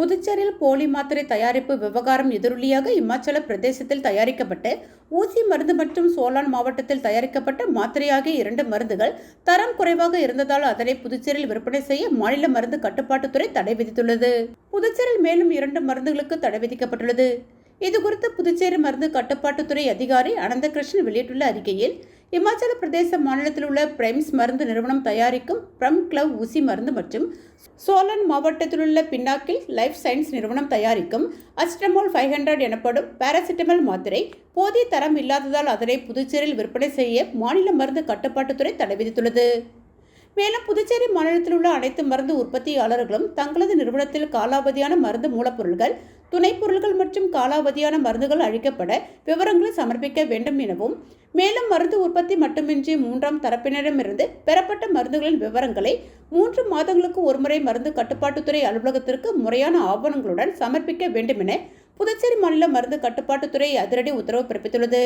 புதுச்சேரியில் போலி மாத்திரை தயாரிப்பு விவகாரம் எதிரொலியாக இமாச்சல பிரதேசத்தில் தயாரிக்கப்பட்ட ஊசி மருந்து மற்றும் சோலான் மாவட்டத்தில் தயாரிக்கப்பட்ட மாத்திரை ஆகிய 2 மருந்துகள் தரம் குறைவாக இருந்ததால் அதனை புதுச்சேரியில் விற்பனை செய்ய மாநில மருந்து கட்டுப்பாட்டுத்துறை தடை விதித்துள்ளது. புதுச்சேரியில் மேலும் 2 மருந்துகளுக்கு தடை விதிக்கப்பட்டுள்ளது. இதுகுறித்து புதுச்சேரி மருந்து கட்டுப்பாட்டுத்துறை அதிகாரி அனந்தகிருஷ்ணன் வெளியிட்டுள்ள அறிக்கையில், இமாச்சல பிரதேச மாநிலத்தில் உள்ள பிரைம்ஸ் மருந்து நிறுவனம் தயாரிக்கும் பிரம் கிளவ் ஊசி மருந்து மற்றும் சோலன் மாவட்டத்தில் உள்ள பின்னாக்கில் லைஃப் சயின்ஸ் நிறுவனம் தயாரிக்கும் அஸ்ட்ரமோல் 500 எனப்படும் பாராசிட்டமல் மாத்திரை போதிய தரம் இல்லாததால் அதனை புதுச்சேரியில் விற்பனை செய்ய மாநில மருந்து கட்டுப்பாட்டுத்துறை தடை விதித்துள்ளது. மேலும் புதுச்சேரி மாநிலத்தில் உள்ள அனைத்து மருந்து உற்பத்தியாளர்களும் தங்களது நிறுவனத்தில் காலாவதியான மருந்து மூலப்பொருட்கள், துணைப் பொருட்கள் மற்றும் காலாவதியான மருந்துகள் அழிக்கப்பட விவரங்களை சமர்ப்பிக்க வேண்டும் எனவும், மேலும் மருந்து உற்பத்தி மட்டுமின்றி 3ஆம் தரப்பினரிடமிருந்து பெறப்பட்ட மருந்துகளின் விவரங்களை 3 மாதங்களுக்கு ஒருமுறை மருந்து கட்டுப்பாட்டுத்துறை அலுவலகத்திற்கு முறையான ஆவணங்களுடன் சமர்ப்பிக்க வேண்டும் என புதுச்சேரி மாநில மருந்து கட்டுப்பாட்டுத்துறை அதிரடி உத்தரவு பிறப்பித்துள்ளது.